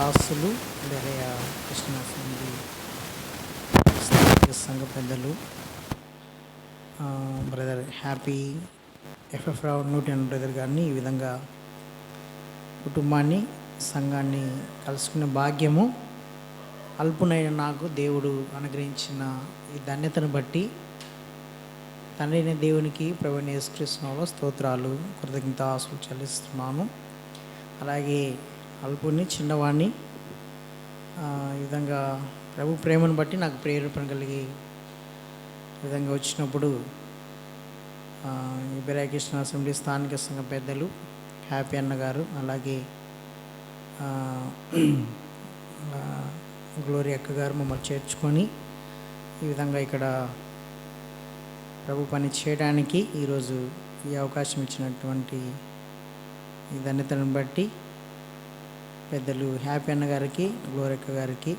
దాసులు వేరయ్య కృష్ణాస్వామి స్థానిక సంఘ పెద్దలు, బ్రదర్ హ్యాపీ ఎఫ్ఎఫ్ రావు న్యూటన్ బ్రదర్ గారిని ఈ విధంగా కుటుంబాన్ని సంఘాన్ని కలుసుకునే భాగ్యము అల్పునైన నాకు దేవుడు అనుగ్రహించిన ఈ ధన్యతను బట్టి తండ్రి అయిన దేవునికి ప్రభువైన యేసుక్రీస్తునామములో స్తోత్రాలు కృతజ్ఞతాస్తుతులు చెల్లిస్తున్నాను. అలాగే అల్పుని చిన్నవాడిని ఈ విధంగా ప్రభు ప్రేమను బట్టి నాకు ప్రేరేపణ కలిగి ఈ విధంగా వచ్చినప్పుడు ఇబ్రాకృష్ణ అసెంబ్లీ స్థానిక సంఘ పెద్దలు హ్యాపీ అన్న గారు, అలాగే గ్లోరీ అక్క గారు మమ్మల్ని చేర్చుకొని ఈ విధంగా ఇక్కడ ప్రభు పని చేయడానికి ఈరోజు ఈ అవకాశం ఇచ్చినటువంటి ఈ ధన్యతను బట్టి పెద్దలు హ్యాపీ అన్న గారికి, గ్లోరీ అక్క గారికి,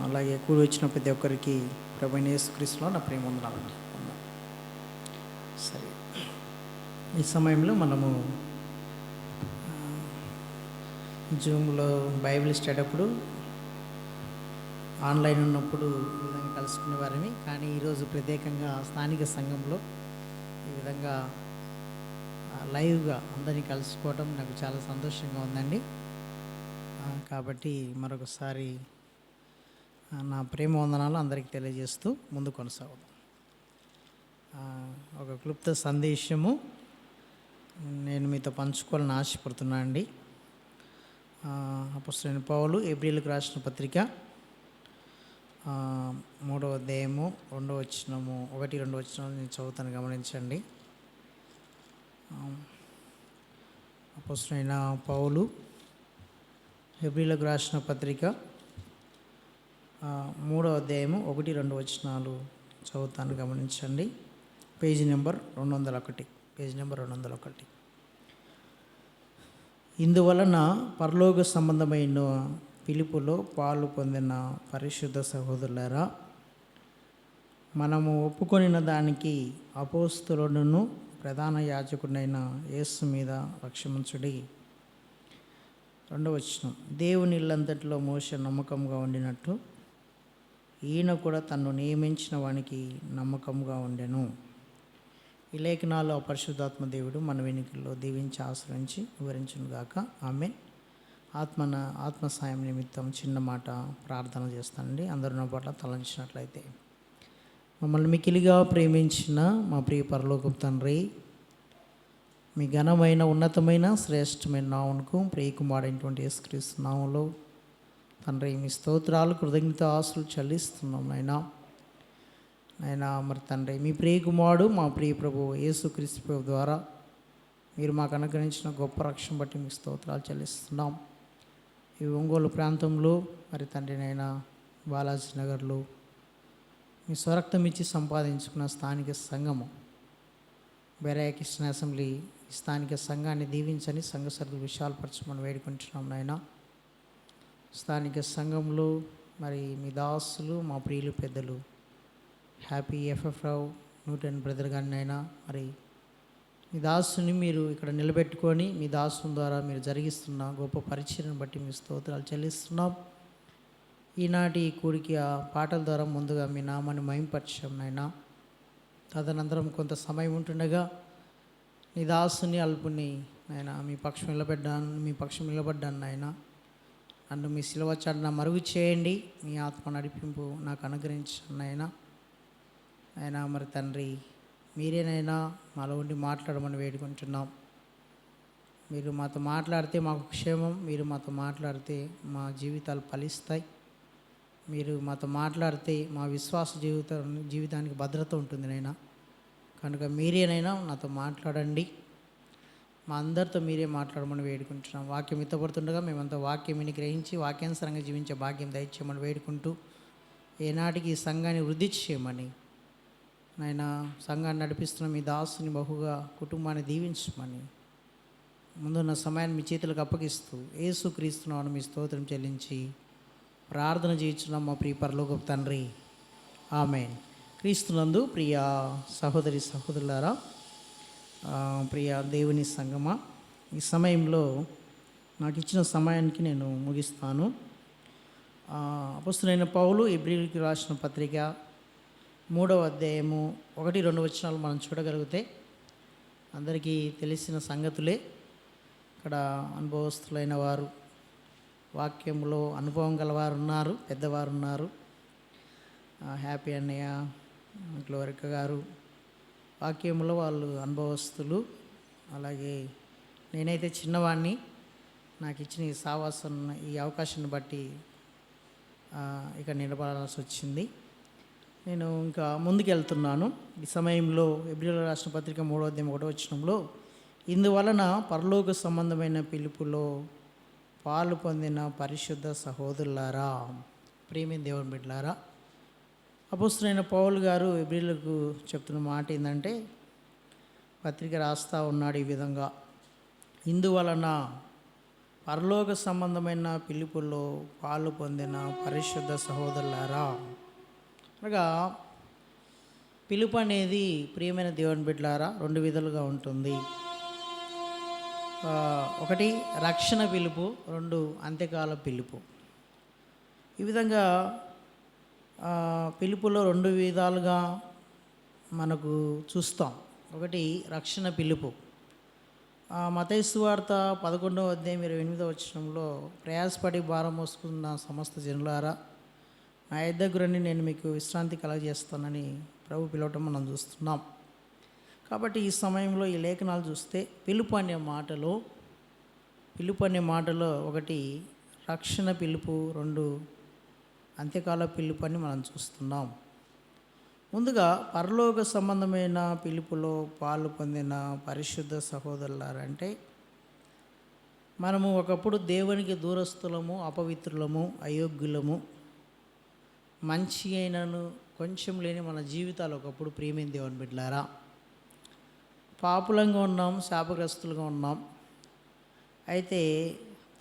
అలాగే కూడి వచ్చిన ప్రతి ఒక్కరికి ప్రభువైన యేసుక్రీస్తులో నా ప్రేమ వందనాలండి. సరే, ఈ సమయంలో మనము జూమ్లో బైబిల్ స్టడీ అప్పుడు ఆన్లైన్ ఉన్నప్పుడు ఈ విధంగా కలుసుకునే వారిని, కానీ ఈరోజు ప్రత్యేకంగా స్థానిక సంఘంలో ఈ విధంగా లైవ్గా అందరినీ కలుసుకోవడం నాకు చాలా సంతోషంగా ఉందండి. కాబట్టి మరొకసారి నా ప్రేమ వందనాలు అందరికీ తెలియజేస్తూ ముందు కొనసాగుతాం. ఒక క్లుప్త సందేశము నేను మీతో పంచుకోవాలని ఆశపడుతున్నా అండి. అపోస్తలుడైన పౌలు హెబ్రీయులకు రాసిన పత్రిక 3వ అధ్యాయము 2వ వచనము 1-2 వచనాలు నేను చదువుతాను, గమనించండి. అపోస్తలుడైన పౌలు హెబ్రీయులకు రాసిన పత్రిక 3వ అధ్యాయము 1-2 వచనాలు చదువుతాను, గమనించండి. Page number 201. ఇందువలన పరలోక సంబంధమైన పిలుపులో పాలు పొందిన పరిశుద్ధ సహోదరులారా, మనము ఒప్పుకొనిన దానికి అపోస్తలుడును ప్రధాన యాజకుడైన యేసు మీద లక్ష్యముంచుడి. 2వ వచనం, దేవుని ఇల్లంతటిలో మోషే నమ్మకంగా ఉండినట్టు ఈయన కూడా తన్ను నియమించిన వానికి నమ్మకంగా ఉండెను. ఈ లేఖనాలు పరిశుద్ధాత్మ దేవుడు మన వెనుకల్లో దీవించి ఆశ్రయించి వివరించును గాక. ఆమేన్. ఆత్మ సాయం నిమిత్తం చిన్న మాట ప్రార్థన చేస్తానండి. అందరూ నా పట్ల తలంచినట్లయితే. మమ్మల్ని మికిలిగా ప్రేమించిన మా ప్రియ పరలోకపు తండ్రి, మీ ఘనమైన ఉన్నతమైన శ్రేష్టమైన నామమునకు ప్రియకుమారైనటువంటి యేసుక్రీస్తు నామములో తండ్రి మీ స్తోత్రాలు కృతజ్ఞతాస్తుతులు చెల్లిస్తున్నాం నాయనా. మరి తండ్రి మీ ప్రియకుమారుడు మా ప్రియ ప్రభువు యేసుక్రీస్తు ప్రభు ద్వారా మీరు మాకు అనుగ్రహించిన గొప్ప రక్షణ బట్టి మీకు స్తోత్రాలు చెల్లిస్తున్నాం. ఈ ఒంగోలు ప్రాంతంలో మరి తండ్రి నైనా బాలాజీ నగర్లో మీ స్వరక్తం ఇచ్చి సంపాదించుకున్న స్థానిక సంఘము బెరాయ కృష్ణ అసెంబ్లీ స్థానిక సంఘాన్ని దీవించని సంఘ సరుకులు విశాలపరచమని వేడుకుంటున్నాం నాయనా. స్థానిక సంఘంలో మరి మీ దాసులు మా ప్రియులు పెద్దలు హ్యాపీ ఎఫ్ఎఫ్ రావు న్యూటన్ బ్రదర్ గారిని అయినా మరి మీ దాసుని మీరు ఇక్కడ నిలబెట్టుకొని మీ దాసుని ద్వారా మీరు జరిగిస్తున్న గొప్ప పరిచయను బట్టి మీ స్తోత్రాలు చెల్లిస్తున్నాం. ఈనాటి కూడికి ఆ పాటల ద్వారా ముందుగా మీ నామాన్ని మహింపరిచాం నాయనా. తదనంతరం కొంత సమయం ఉంటుండగా నీ దాసుని అల్పుని నాయన మీ పక్షం నిలబడ్డాను నాయన. నన్ను మీ సిలువ చాటున మరుగు చేయండి, మీ ఆత్మ నడిపింపు నాకు అనుగ్రహించండి నాయనా. మరి తండ్రి మీరేనైనా మాలో ఉండి మాట్లాడమని వేడుకుంటున్నాం. మీరు మాతో మాట్లాడితే మాకు క్షేమం, మీరు మాతో మాట్లాడితే మా జీవితాలు ఫలిస్తాయి. మీరు మాతో మాట్లాడితే మా విశ్వాస జీవితానికి భద్రత ఉంటుంది నైనా. కనుక మీరేనైనా నాతో మాట్లాడండి, మా అందరితో మీరే మాట్లాడమని వేడుకుంటున్నాం. వాక్యం ఇత్తపడుతుండగా మేమంతా వాక్యం విని గ్రహించి వాక్యానుసారంగా జీవించే భాగ్యం దయచేయమని వేడుకుంటూ ఏనాటికి ఈ సంఘాన్ని వృద్ధి చేయమని నాయనా, సంఘాన్ని నడిపిస్తున్న మీ దాసుని బహుగా కుటుంబాన్ని దీవించమని ముందున్న సమయాన్ని మీ చేతులకు అప్పగిస్తూ యేసుక్రీస్తునామమున మీ స్తోత్రం చెల్లించి ప్రార్థన చేయించున్నాం మా ప్రియ పరలోకపు తండ్రి. ఆమేన్. క్రీస్తునందు ప్రియ సహోదరులారా, ప్రియ దేవుని సంగమా, ఈ సమయంలో నాకు ఇచ్చిన సమయానికి నేను ముగిస్తాను. అపొస్తలుడైన పౌలు హెబ్రీయులకు రాసిన పత్రిక 3వ అధ్యాయము 1-2 వచనాలు మనం చూడగలిగితే అందరికీ తెలిసిన సంగతులే. ఇక్కడ అనుభవస్తులైన వారు, వాక్యంలో అనుభవం గలవారు ఉన్నారు, పెద్దవారు ఉన్నారు. హ్యాపీ అన్నయ్య, గ్లోరిక గారు వాక్యంలో వాళ్ళు అనుభవస్తులు. అలాగే నేనైతే చిన్నవాడిని. నాకు ఇచ్చిన ఈ సావాసం, ఈ అవకాశాన్ని బట్టి ఇక నిలబడాల్సి వచ్చింది. నేను ఇంకా ముందుకు వెళ్తున్నాను. ఈ సమయంలో హెబ్రీయులకు రాసిన పత్రిక 3వ అధ్యాయం 1వ వచనంలో, ఇందువలన పరలోక సంబంధమైన పిలుపులో పాలు పొందిన పరిశుద్ధ సహోదరులారా, ప్రియమైన దేవుని బిడ్డలారా, అపొస్తలుడైన పౌలు గారు హెబ్రీయులకు చెప్తున్న మాట ఏంటంటే, పత్రిక రాస్తూ ఉన్నాడు ఈ విధంగా, ఇందువలన పరలోక సంబంధమైన పిలుపులో పాలు పొందిన పరిశుద్ధ సహోదరులారా. అనగా పిలుపు అనేది ప్రియమైన దేవుని బిడ్డలారా 2 విధాలుగా ఉంటుంది. ఒకటి రక్షణ పిలుపు, 2 అంత్యకాల పిలుపు. ఈ విధంగా పిలుపులో 2 విధాలుగా మనకు చూస్తాం. ఒకటి రక్షణ పిలుపు. మత్తయి సువార్త 11వ అధ్యాయం 28వ వచనంలో, ప్రయాసపడి భారం మోసుకున్న సమస్త జనులారా నా యొద్దకు రండి, నేను మీకు విశ్రాంతి కలగజేస్తానని ప్రభు పిలవటం మనం చూస్తున్నాం. కాబట్టి ఈ సమయంలో ఈ లేఖనాలు చూస్తే పిలుపు అనే మాటలో ఒకటి రక్షణ పిలుపు, 2 అంత్యకాల పిలుపు అని మనం చూస్తున్నాం. ముందుగా పరలోక సంబంధమైన పిలుపులో పాలు పొందిన పరిశుద్ధ సహోదరులారంటే, మనము ఒకప్పుడు దేవునికి దూరస్తులము, అపవిత్రులము, అయోగ్యులము, మంచి అయినను కొంచెం లేని మన జీవితాలు ఒకప్పుడు ప్రియమైన దేవుని బిడ్డలారా పాపులంగా ఉన్నాం, శాపగ్రస్తులుగా ఉన్నాం. అయితే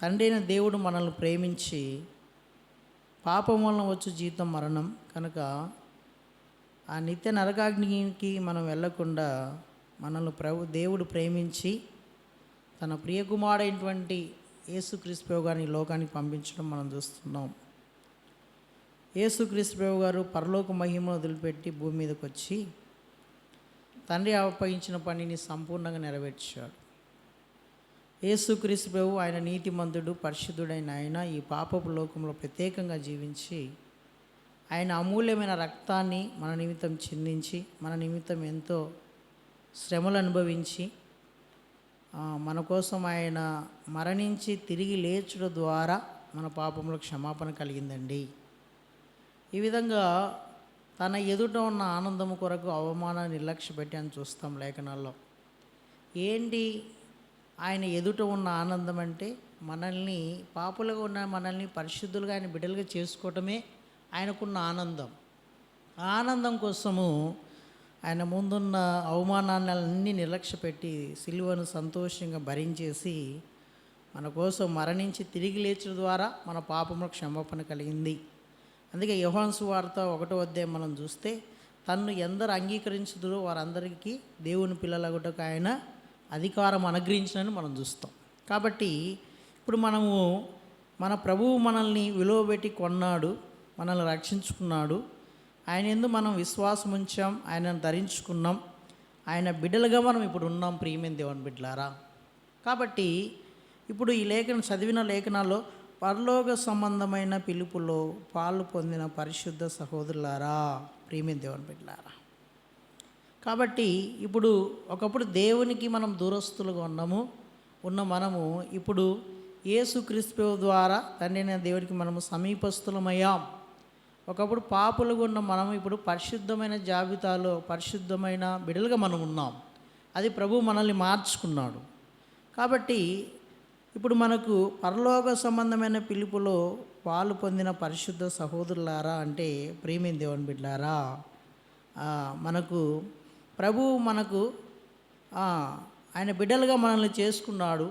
తండ్రి అయిన దేవుడు మనల్ని ప్రేమించి, పాపం వలన వచ్చు జీతం మరణం కనుక ఆ నిత్య నరకాగ్నికి మనం వెళ్ళకుండా మనల్ని దేవుడు ప్రేమించి తన ప్రియకుమారుడైనటువంటి యేసుక్రీస్తు ప్రభు గారిని లోకానికి పంపించడం మనం చూస్తున్నాం. యేసుక్రీస్తు ప్రభు గారు పరలోక మహిమను వదిలిపెట్టి భూమి మీదకి వచ్చి తండ్రి అప్పగించిన పనిని సంపూర్ణంగా నెరవేర్చాడు. యేసుక్రీస్తు ప్రభు ఆయన నీతిమంతుడు, పరిశుద్ధుడైన ఆయన ఈ పాపపు లోకంలో ప్రత్యేకంగా జీవించి ఆయన అమూల్యమైన రక్తాన్ని మన నిమిత్తం చిందించి, మన నిమిత్తం ఎంతో శ్రమలు అనుభవించి, మన కోసం ఆయన మరణించి తిరిగి లేచుట ద్వారా మన పాపంలో క్షమాపణ కలిగిందండి. ఈ విధంగా తన ఎదుట ఉన్న ఆనందం కొరకు అవమానాన్ని నిర్లక్ష్య పెట్టి అని చూస్తాం లేఖనాల్లో. ఏంటి ఆయన ఎదుట ఉన్న ఆనందం అంటే, మనల్ని పాపులుగా ఉన్న మనల్ని పరిశుద్ధులుగా ఆయన బిడ్డలుగా చేసుకోవటమే ఆయనకున్న ఆనందం. ఆ ఆనందం కోసము ఆయన ముందున్న అవమానాలన్నీ నిర్లక్ష్య పెట్టి సిలువను సంతోషంగా భరించేసి మన కోసం మరణించి తిరిగి లేచడం ద్వారా మన పాపములకు క్షమాపణ కలిగింది. అందుకే యోహాను సువార్త 1వ అధ్యాయం మనం చూస్తే, తన్ను ఎందరు అంగీకరించుదురో వారందరికీ దేవుని పిల్లలగుటకు ఆయన అధికారం అనుగ్రహించినని మనం చూస్తాం. కాబట్టి ఇప్పుడు మనము మన ప్రభువు మనల్ని విలువబెట్టి కొన్నాడు, మనల్ని రక్షించుకున్నాడు. ఆయన యందు మనం విశ్వాసం ఉంచాం, ఆయనను ధరించుకున్నాం, ఆయన బిడ్డలుగా మనం ఇప్పుడు ఉన్నాం ప్రియమైన దేవుని బిడ్డలారా. కాబట్టి ఇప్పుడు ఈ చదివిన లేఖనాల్లో పరలోక సంబంధమైన పిలుపులో పాలు పొందిన పరిశుద్ధ సహోదరులారా, ప్రియమైన దేవుని బిడ్డలారా. కాబట్టి ఇప్పుడు ఒకప్పుడు దేవునికి మనం దూరస్తులుగా ఉన్న మనము ఇప్పుడు యేసుక్రీస్తు ద్వారా తండ్రి అయిన దేవునికి మనము సమీపస్తులమయ్యాం. ఒకప్పుడు పాపులుగా ఉన్న మనం ఇప్పుడు పరిశుద్ధమైన జాబితాలో పరిశుద్ధమైన బిడ్డలుగా మనం ఉన్నాం. అది ప్రభు మనల్ని మార్చుకున్నాడు. కాబట్టి ఇప్పుడు మనకు పరలోక సంబంధమైన పిలుపులో పాలు పొందిన పరిశుద్ధ సహోదరులారా అంటే, ప్రియమైన దేవుని బిడ్డలారా, మనకు ప్రభువు మనకు ఆయన బిడ్డలుగా మనల్ని చేసుకున్నాడు.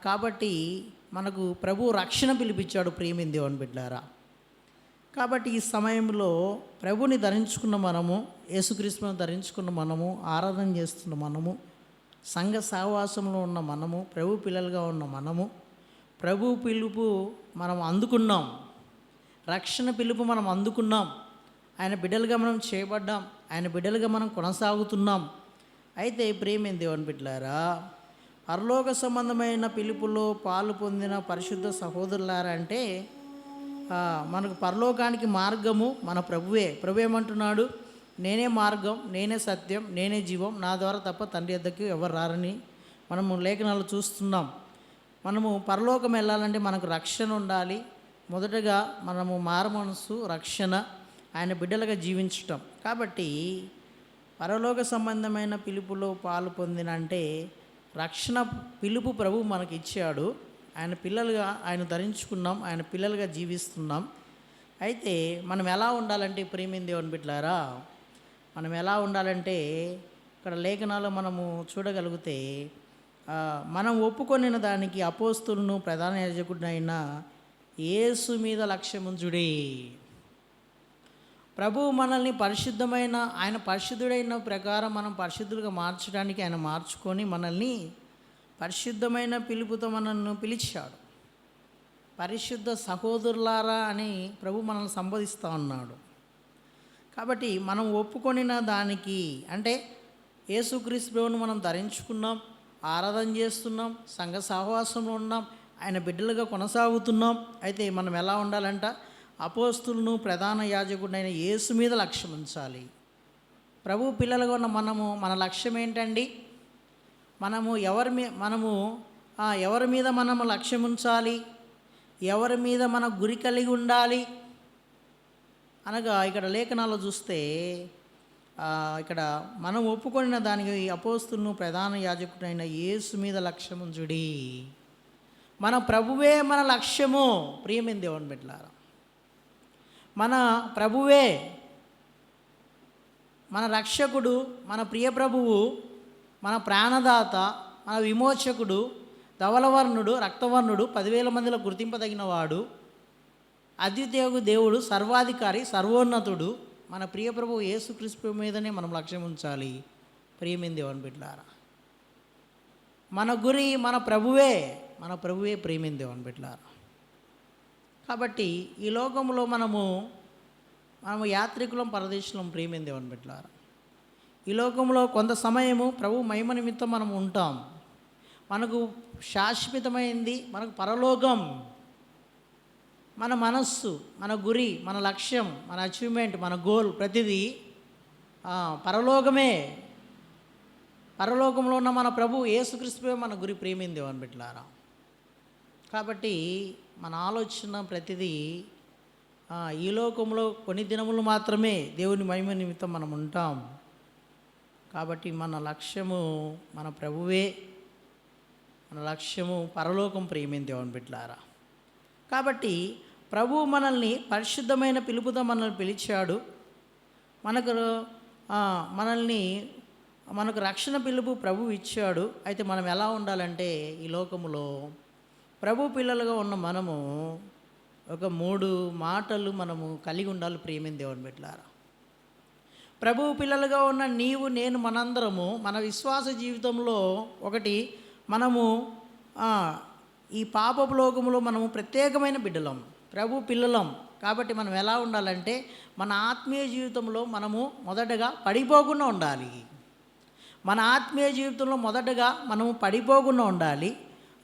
కాబట్టి మనకు ప్రభు రక్షణ పిలిపించాడు ప్రియమైన దేవుని బిడ్డలారా. కాబట్టి ఈ సమయంలో ప్రభుని ధరించుకున్న మనము, యేసుక్రీస్తును ధరించుకున్న మనము, ఆరాధన చేస్తున్న మనము, సంఘ సహవాసంలో ఉన్న మనము, ప్రభు పిల్లలుగా ఉన్న మనము, ప్రభు పిలుపు మనం అందుకున్నాం, రక్షణ పిలుపు మనం అందుకున్నాం, ఆయన బిడ్డలుగా మనం చేయబడ్డాం, ఆయన బిడ్డలుగా మనం కొనసాగుతున్నాం. అయితే ప్రియమైన దేవుని బిడ్డలారా, పరలోక సంబంధమైన పిలుపులో పాలు పొందిన పరిశుద్ధ సహోదరులారా అంటే మనకు పరలోకానికి మార్గము మన ప్రభువే. ప్రభు ఏమంటున్నాడు? నేనే మార్గం, నేనే సత్యం, నేనే జీవం, నా ద్వారా తప్ప తండ్రి యొద్దకు ఎవరు రారని మనము లేఖనాలు చూస్తున్నాం. మనము పరలోకం వెళ్ళాలంటే మనకు రక్షణ ఉండాలి. మొదటగా మనము మారుమనసు, రక్షణ, ఆయన బిడ్డలుగా జీవించటం. కాబట్టి పరలోక సంబంధమైన పిలుపులో పాలు పొందిన అంటే రక్షణ పిలుపు ప్రభు మనకి ఇచ్చాడు. ఆయన పిల్లలుగా ఆయన ధరించుకున్నాం, ఆయన పిల్లలుగా జీవిస్తున్నాం. అయితే మనం ఎలా ఉండాలంటే ప్రియమైన దేవుని బిడ్డలారా, మనం ఎలా ఉండాలంటే ఇక్కడ లేఖనాలు మనము చూడగలిగితే మనం ఒప్పుకొనిన దానికి అపోస్తులను ప్రధాన యాజకుడినైన యేసు మీద లక్ష్యముంచుడి. ప్రభువు మనల్ని పరిశుద్ధమైన, ఆయన పరిశుద్ధుడైన ప్రకారం మనం పరిశుద్ధులుగా మార్చడానికి ఆయన మార్చుకొని మనల్ని పరిశుద్ధమైన పిలుపుతో మనల్ని పిలిచాడు. పరిశుద్ధ సహోదరులారా అని ప్రభు మనల్ని సంబోధిస్తూ ఉన్నాడు. కాబట్టి మనం ఒప్పుకొనిన దానికి అంటే యేసుక్రీస్తు ప్రభువును మనం ధరించుకున్నాం, ఆరాధన చేస్తున్నాం, సంఘ సహవాసంలో ఉన్నాం, ఆయన బిడ్డలుగా కొనసాగుతున్నాం. అయితే మనం ఎలా ఉండాలంట? అపోస్తులను ప్రధాన యాజకుడైన యేసు మీద లక్ష్యం ఉంచాలి. ప్రభు పిల్లలుగా ఉన్న మనము, మన లక్ష్యం ఏంటండి? మనము ఎవరి మీద మనము లక్ష్యం ఉంచాలి? ఎవరి మీద మన గురి కలిగి ఉండాలి అనగా ఇక్కడ లేఖనాల్లో చూస్తే ఇక్కడ మనం ఒప్పుకొనిన దానికి అపోస్తులను ప్రధాన యాజకుడైన యేసు మీద లక్ష్యం ఉంచుడి. మన ప్రభువే మన లక్ష్యము. ప్రియమైన దేవుని బిడ్డలారా, మన ప్రభువే మన రక్షకుడు, మన ప్రియ ప్రభువు, మన ప్రాణదాత, మన విమోచకుడు, ధవలవర్ణుడు, రక్తవర్ణుడు, 10,000 మందిలో గుర్తింపదగినవాడు, అద్వితీయ దేవుడు, సర్వాధికారి, సర్వోన్నతుడు, మన ప్రియ ప్రభువు యేసుక్రీస్తు మీదనే మనం లక్ష్యం ఉంచాలి. ప్రియమైన దేవుని బిడ్డలారా, మన గురి మన ప్రభువే ప్రియమైన దేవుని బిడ్డలారా. కాబట్టి ఈ లోకంలో మనము యాత్రికులం, పరదేశులం. ప్రియమైన దేవుని బిడ్డలారా, ఈ లోకంలో కొంత సమయము ప్రభు మహిమ నిమిత్తం మనం ఉంటాం. మనకు శాశ్వతమైంది మనకు పరలోకం. మన మనస్సు, మన గురి, మన లక్ష్యం, మన అచీవ్మెంట్, మన గోల్ ప్రతిదీ పరలోకమే. పరలోకంలో ఉన్న మన ప్రభు యేసుక్రీస్తువే మన గురి. ప్రియమైన దేవుని బిడ్డలారా, కాబట్టి మన ఆలోచన ప్రతిదీ ఈ లోకంలో కొన్ని దినములు మాత్రమే దేవుని మహిమ నిమిత్తం మనం ఉంటాం. కాబట్టి మన లక్ష్యము మన ప్రభువే, మన లక్ష్యము పరలోకం. ప్రియమైన దేవుని బిడ్డలారా, కాబట్టి ప్రభువు మనల్ని పరిశుద్ధమైన పిలుపుతో మనల్ని పిలిచాడు. మనకు రక్షణ పిలుపు ప్రభువు ఇచ్చాడు. అయితే మనం ఎలా ఉండాలంటే ఈ లోకములో ప్రభు పిల్లలుగా ఉన్న మనము ఒక 3 మాటలు మనము కలిగి ఉండాలి. ప్రియమైన దేవుని బిడ్డలారా, ప్రభువు పిల్లలుగా ఉన్న నీవు, నేను, మనందరము మన విశ్వాస జీవితంలో ఒకటి, మనము ఈ పాపపు లోకములో మనము ప్రత్యేకమైన బిడ్డలం, ప్రభు పిల్లలం. కాబట్టి మనం ఎలా ఉండాలంటే మన ఆత్మీయ జీవితంలో మనము మొదటగా పడిపోకుండా ఉండాలి. మన ఆత్మీయ జీవితంలో మొదటగా మనము పడిపోకుండా ఉండాలి.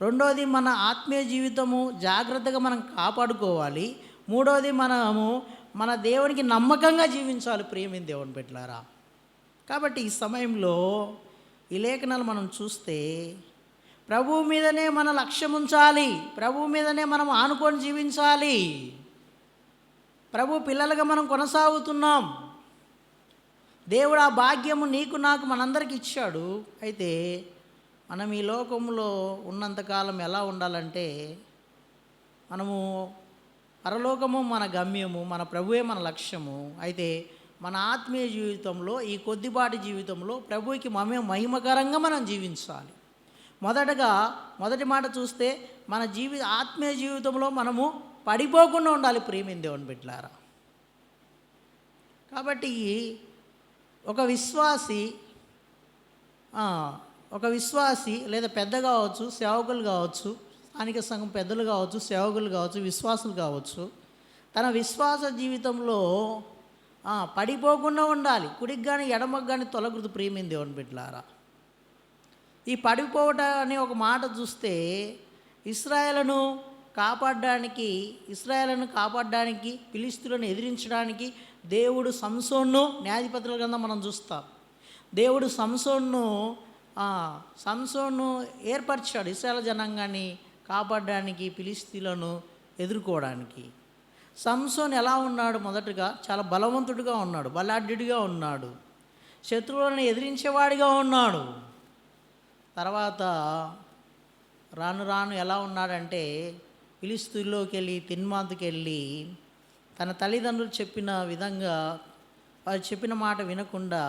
రెండోది, మన ఆత్మీయ జీవితము జాగ్రత్తగా మనం కాపాడుకోవాలి. మూడోది, మనము మన దేవునికి నమ్మకంగా జీవించాలి. ప్రియమైన దేవుని బిడ్డలారా, కాబట్టి ఈ సమయంలో ఈ లేఖనాలు మనం చూస్తే ప్రభువు మీదనే మన లక్ష్యం ఉంచాలి. ప్రభువు మీదనే మనం ఆనుకొని జీవించాలి. ప్రభు పిల్లలుగా మనం కొనసాగుతున్నాం. దేవుడు ఆ భాగ్యము నీకు, నాకు, మనందరికి ఇచ్చాడు. అయితే మనం ఈ లోకంలో ఉన్నంతకాలం ఎలా ఉండాలంటే మనము పరలోకము మన గమ్యము, మన ప్రభువే మన లక్ష్యము. అయితే మన ఆత్మీయ జీవితంలో, ఈ కొద్దిపాటి జీవితంలో ప్రభువుకి మహిమకరంగా మనం జీవించాలి. మొదటి మాట చూస్తే మన ఆత్మీయ జీవితంలో మనము పడిపోకుండా ఉండాలి. ప్రియమైన దేవుని బిడ్డలారా, కాబట్టి ఒక విశ్వాసి ఒక విశ్వాసి లేదా పెద్ద కావచ్చు, సేవకులు కావచ్చు, స్థానిక సంఘం పెద్దలు కావచ్చు, సేవకులు కావచ్చు, విశ్వాసులు కావచ్చు, తన విశ్వాస జీవితంలో పడిపోకుండా ఉండాలి. కుడికి కానీ ఎడమకు కానీ తొలగృదు ప్రియమైన దేవుని బిడ్డలారా. ఈ పడిపోవట అనే ఒక మాట చూస్తే ఇశ్రాయేలును కాపాడడానికి ఫిలిష్తీయులను ఎదిరించడానికి దేవుడు సంసోన్ను, న్యాయాధిపతుల గ్రంథం మనం చూస్తాం, దేవుడు సంసోన్ను ఏర్పరిచాడు ఇశ్రాయేలు జనాంగాన్ని కాపాడడానికి, ఫిలిష్తీయులను ఎదుర్కోవడానికి. సంసోన్ ఎలా ఉన్నాడు? మొదటగా చాలా బలవంతుడిగా ఉన్నాడు, బలాఢ్యుడిగా ఉన్నాడు, శత్రువులను ఎదిరించేవాడిగా ఉన్నాడు. తర్వాత రాను రాను ఎలా ఉన్నాడంటే ఫిలిష్తీయుల్లోకి వెళ్ళి తిన్మాతుకి వెళ్ళి తన తల్లిదండ్రులు చెప్పిన విధంగా, వారు చెప్పిన మాట వినకుండా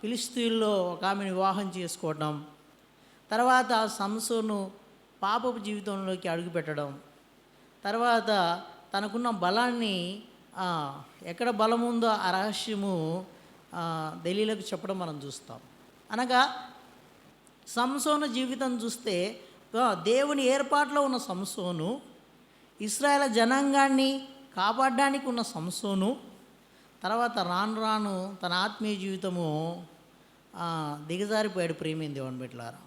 ఫిలిష్తీయుల్లో ఒక ఆమెను వివాహం చేసుకోవడం, తర్వాత సంసోను పాపపు జీవితంలోకి అడుగుపెట్టడం, తర్వాత తనకున్న బలాన్ని ఎక్కడ బలం ఉందో ఆ రహస్యము దెలీలాకు చెప్పడం మనం చూస్తాం. అనగా సంసోను జీవితం చూస్తే దేవుని ఏర్పాటులో ఉన్న సంసోను, ఇశ్రాయేలు జనాంగాన్ని కాపాడడానికి ఉన్న సంసోను, తర్వాత రాను రాను తన ఆత్మీయ జీవితము దిగజారిపోయాడు ప్రియమైన దేవుని బిడ్డలారా.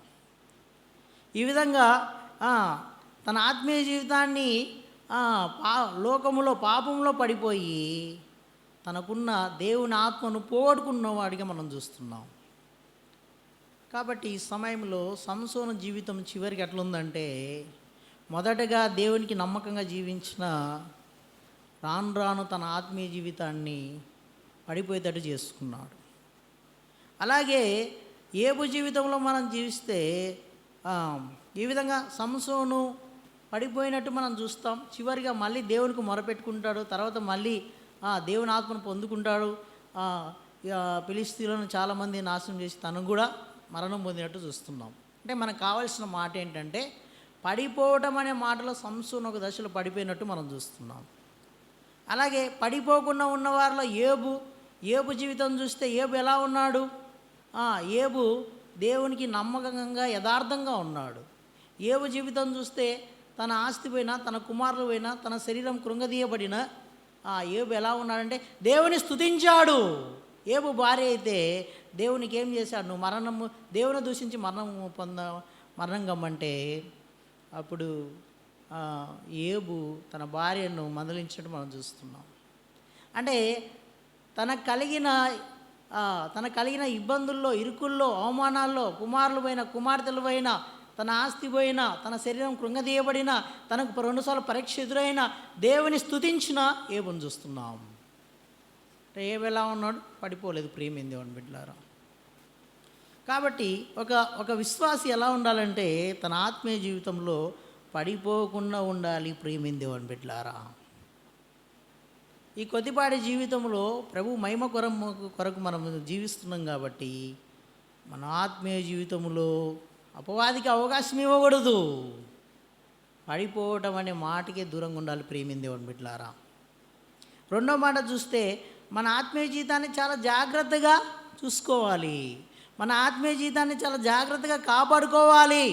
ఈ విధంగా తన ఆత్మీయ జీవితాన్ని లోకములో పాపంలో పడిపోయి తనకున్న దేవుని ఆత్మను పోగొట్టుకున్నవాడిగా మనం చూస్తున్నాం. కాబట్టి ఈ సమయంలో సంసోను జీవితం చివరికి ఎట్లుందంటే, మొదటగా దేవునికి నమ్మకంగా జీవించిన రాను రాను తన ఆత్మీయ జీవితాన్ని పడిపోయేటట్టు చేసుకున్నాడు. అలాగే ఏబు జీవితంలో మనం జీవిస్తే ఈ విధంగా సంసోను పడిపోయినట్టు మనం చూస్తాం. చివరిగా మళ్ళీ దేవునికి మొరపెట్టుకుంటాడు, తర్వాత మళ్ళీ దేవుని ఆత్మను పొందుకుంటాడు. ఫిలిష్తీయులను చాలామంది నాశనం చేసి తను కూడా మరణం పొందినట్టు చూస్తున్నాం. అంటే మనకు కావాల్సిన మాట ఏంటంటే, పడిపోవటం అనే మాటలో సంసోను ఒక దశలో పడిపోయినట్టు మనం చూస్తున్నాం. అలాగే పడిపోకుండా ఉన్న వారిలో ఏబు జీవితం చూస్తే ఏబు ఎలా ఉన్నాడు? ఏబు దేవునికి నమ్మకంగా యథార్థంగా ఉన్నాడు. ఏబు జీవితం చూస్తే తన ఆస్తి పోయినా, తన కుమారులు పోయినా, తన శరీరం కృంగదీయబడిన ఏబు ఎలా ఉన్నాడంటే దేవుని స్తుతించాడు. ఏబు భార్య అయితే దేవునికి ఏం చేశాడు? నువ్వు దేవుని దూషించి మరణం కమ్మంటే అప్పుడు ఏబు తన భార్యను మందలించడం మనం చూస్తున్నాం. అంటే తనకు కలిగిన ఇబ్బందుల్లో, ఇరుకుల్లో, అవమానాల్లో, కుమారులు పోయినా, కుమార్తెలు పోయినా, తన ఆస్తి పోయినా, తన శరీరం కృంగదీయబడిన, తనకు 2 సార్లు పరీక్ష ఎదురైన దేవుని స్తుతించిన ఏబుని చూస్తున్నాం. ఏబు ఎలా ఉన్నాడు? పడిపోలేదు ప్రియమైన దేవుని బిడ్డలారా. కాబట్టి ఒక విశ్వాసి ఎలా ఉండాలంటే తన ఆత్మీయ జీవితంలో పడిపోకుండా ఉండాలి ప్రియమైన దేవుని బిడ్డలారా. ఈ కొద్దిపాటి జీవితంలో ప్రభు మహిమ కొరకు మనం జీవిస్తున్నాం కాబట్టి మన ఆత్మీయ జీవితంలో అపవాదికి అవకాశం ఇవ్వకూడదు. పడిపోవటం అనే మాటకే దూరంగా ఉండాలి ప్రియమైన దేవుని బిడ్డలారా. రెండో మాట చూస్తే మన ఆత్మీయ జీవితాన్ని చాలా జాగ్రత్తగా చూసుకోవాలి, మన ఆత్మీయ జీవితాన్ని చాలా జాగ్రత్తగా కాపాడుకోవాలి.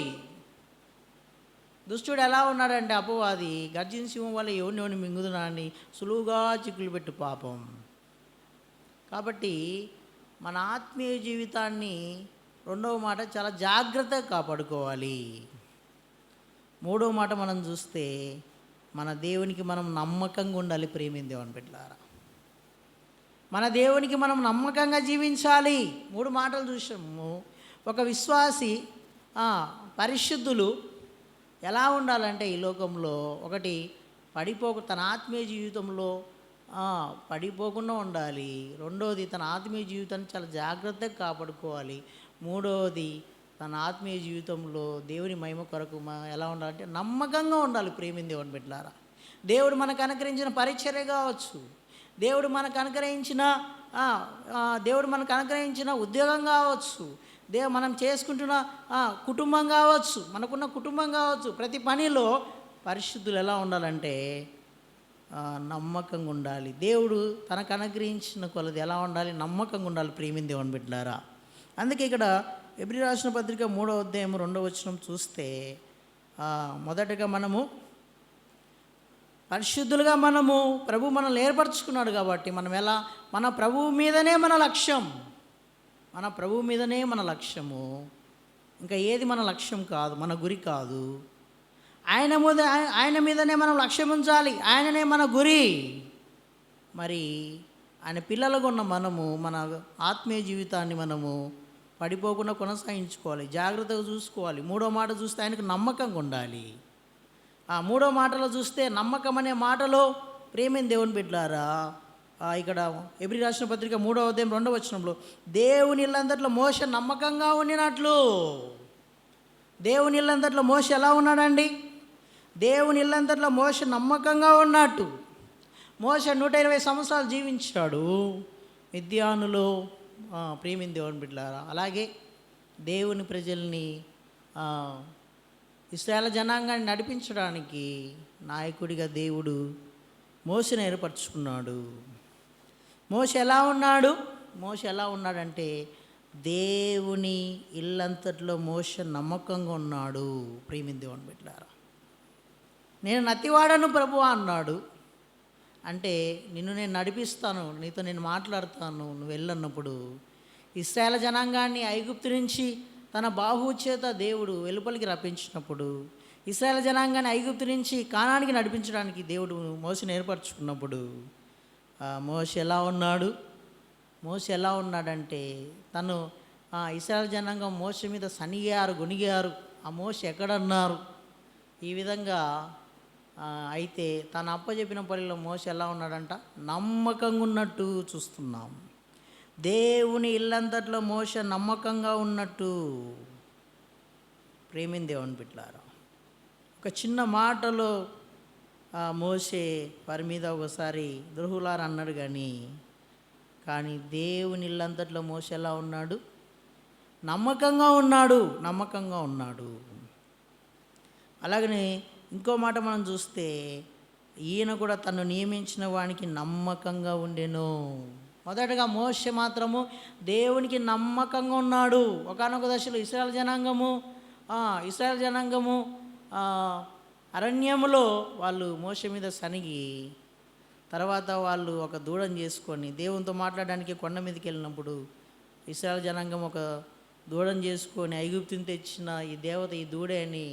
దుష్టుడు ఎలా ఉన్నాడంటే అపవాది గర్జించిన సింహం వల్ల ఎవరిని మింగుదునా అని సులువుగా చిక్కులు పెట్టు పాపం. కాబట్టి మన ఆత్మీయ జీవితాన్ని రెండవ మాట చాలా జాగ్రత్తగా కాపాడుకోవాలి. మూడవ మాట మనం చూస్తే మన దేవునికి మనం నమ్మకంగా ఉండాలి ప్రియమైన దేవుని బిడ్డలారా. మన దేవునికి మనం నమ్మకంగా జీవించాలి. 3 మాటలు చూసాము. ఒక విశ్వాసి పరిశుద్ధులు ఎలా ఉండాలంటే ఈ లోకంలో ఒకటి తన ఆత్మీయ జీవితంలో పడిపోకుండా ఉండాలి. రెండవది తన ఆత్మీయ జీవితాన్ని చాలా జాగ్రత్తగా కాపాడుకోవాలి. మూడవది తన ఆత్మీయ జీవితంలో దేవుని మహిమ కొరకు ఎలా ఉండాలంటే నమ్మకంగా ఉండాలి ప్రియమైన దేవుని బిడ్డలారా. దేవుడు మనకు అనుగ్రహించిన పరిచర్య కావచ్చు, దేవుడు మనకు అనుగ్రహించిన ఉద్యోగం కావచ్చు, మనం చేసుకుంటున్న కుటుంబం కావచ్చు, మనకున్న కుటుంబం కావచ్చు, ప్రతి పనిలో పరిశుద్ధులు ఎలా ఉండాలంటే నమ్మకంగా ఉండాలి. దేవుడు తనకు అనుగ్రహించిన కొలది ఎలా ఉండాలి? నమ్మకంగా ఉండాలి ప్రియమైన దేవుని బిడ్డలారా. అందుకే ఇక్కడ ఎబ్రీ రాసిన పత్రిక 3వ అధ్యాయం 2వ వచనం చూస్తే మొదటగా మనము పరిశుద్ధులుగా ప్రభు మనల్ని ఏర్పరచుకున్నాడు కాబట్టి మనం ఎలా మన ప్రభువు మీదనే మన లక్ష్యం, మన ప్రభువు మీదనే మన లక్ష్యము, ఇంకా ఏది మన లక్ష్యం కాదు, మన గురి కాదు. ఆయన మీదనే మనం లక్ష్యం ఉంచాలి, ఆయననే మన గురి. మరి ఆయన పిల్లలుగా ఉన్న మనము మన ఆత్మీయ జీవితాన్ని మనము పడిపోకుండా కొనసాగించుకోవాలి, జాగ్రత్తగా చూసుకోవాలి. 3వ మాట చూస్తే ఆయనకు నమ్మకంగా ఉండాలి. ఆ 3వ మాటలో చూస్తే నమ్మకం అనే మాటలో ప్రేమైన దేవుని బిడ్డలారా, ఇక్కడ ఎబ్రీ రాసిన పత్రిక 3వ అధ్యాయం 2వ వచనంలో దేవుని ఇల్లంతట్లో మోషే నమ్మకంగా ఉండినట్లు. దేవుని ఇల్లంతట్లో మోషే ఎలా ఉన్నాడండి? దేవుని ఇల్లంతట్లో మోషే నమ్మకంగా ఉన్నట్టు. మోషే 120 సంవత్సరాలు జీవించాడు మిద్యానులో, ప్రేమిన దేవుని బిడ్డలారా. అలాగే దేవుని ప్రజల్ని, ఇశ్రాయేలు జనాంగాన్ని నడిపించడానికి నాయకుడిగా దేవుడు మోషేని ఏర్పరచుకున్నాడు. మోషే ఎలా ఉన్నాడంటే దేవుని ఇల్లంతట్లో మోషే నమ్మకంగా ఉన్నాడు. ప్రేమిన దేవుని బిడ్డలారా, నేను నతివాడను ప్రభువా అన్నాడు. అంటే నిన్ను నేను నడిపిస్తాను, నీతో నేను మాట్లాడతాను, నువ్వు వెళ్ళన్నప్పుడు ఇశ్రాయేలు జనాంగాన్ని ఐగుప్తు నుంచి తన బాహువు చేత దేవుడు వెలుపలికి రప్పించినప్పుడు, ఇశ్రాయేలు జనాంగాన్ని ఐగుప్తు నుంచి కానానికి నడిపించడానికి దేవుడు మోషేని ఏర్పరచుకున్నప్పుడు మోషే ఎలా ఉన్నాడంటే తను ఇశ్రాయేలు జనాంగం మోషే మీద సనిగారు, గొనిగారు. ఆ మోషే ఎక్కడన్నారు ఈ విధంగా. అయితే తను అప్పచెప్పిన పనిలో మోషే ఎలా ఉన్నాడంట? నమ్మకంగా ఉన్నట్టు చూస్తున్నాం. దేవుని ఇల్లంతట్లో మోషే నమ్మకంగా ఉన్నట్టు. ప్రేమిన దేవుని బిడ్డలారా, ఒక చిన్న మాటలో మోషే వారి మీద ఒకసారి ద్రోహులారు అన్నాడు, కానీ దేవుని ఇల్లంతట్లో మోషే ఎలా ఉన్నాడు? నమ్మకంగా ఉన్నాడు. అలాగనే ఇంకో మాట మనం చూస్తే ఈయన కూడా తను నియమించిన వానికి నమ్మకంగా ఉండెను. మొదటగా మోషే మాత్రము దేవునికి నమ్మకంగా ఉన్నాడు. ఒకానొక దశలో ఇశ్రాయేలు జనాంగము అరణ్యములో వాళ్ళు మోషే మీద సనిగి, తర్వాత వాళ్ళు ఒక దూడను చేసుకొని దేవునితో మాట్లాడడానికి కొండ మీదకి వెళ్ళినప్పుడు ఇశ్రాయేలు జనాంగం ఒక దూడను చేసుకొని ఐగుప్తుని తెచ్చిన ఈ దేవత ఈ దూడే అని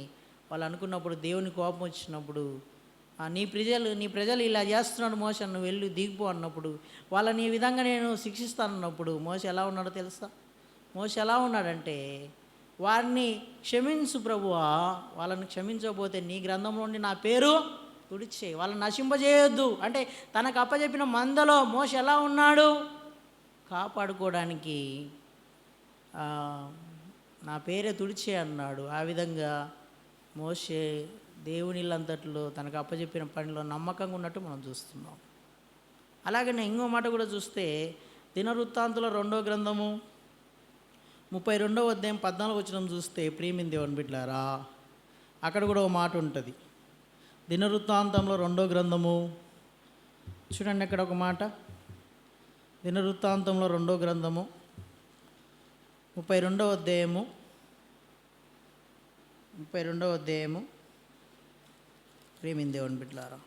వాళ్ళు అనుకున్నప్పుడు దేవుని కోపం వచ్చినప్పుడు, నీ ప్రజలు ఇలా చేస్తున్నాడు మోషే, నువ్వు వెళ్ళి దిగిపో అన్నప్పుడు, వాళ్ళని ఈ విధంగా నేను శిక్షిస్తానన్నప్పుడు మోషే ఎలా ఉన్నాడో తెలుసా? మోషే ఎలా ఉన్నాడంటే, వారిని క్షమించు ప్రభువా, వాళ్ళని క్షమించకపోతే నీ గ్రంథంలో నుండి నా పేరు తుడిచేయి, వాళ్ళని నశింపజేయొద్దు. అంటే తనకు అప్పచెప్పిన మందలో మోషే ఎలా ఉన్నాడు? కాపాడుకోవడానికి నా పేరే తుడిచే అన్నాడు. ఆ విధంగా మోషే దేవుని ఇల్లంతట్లో తనకు అప్పచెప్పిన పనిలో నమ్మకంగా ఉన్నట్టు మనం చూస్తున్నాం. అలాగనే ఇంకో మాట కూడా చూస్తే దినవృత్తాంతుల 2వ గ్రంథము 32వ అధ్యాయం 14వ వచనం చూస్తే ప్రేమిన దేవుని బిడ్డలారా, అక్కడ కూడా ఒక మాట ఉంటుంది. దినవృత్తాంతంలో 2వ గ్రంథము చూడండి, అక్కడ ఒక మాట. దినవృత్తాంతంలో 2వ గ్రంథము 32వ అధ్యాయము ప్రేమిన దేవుని బిడ్డలారా,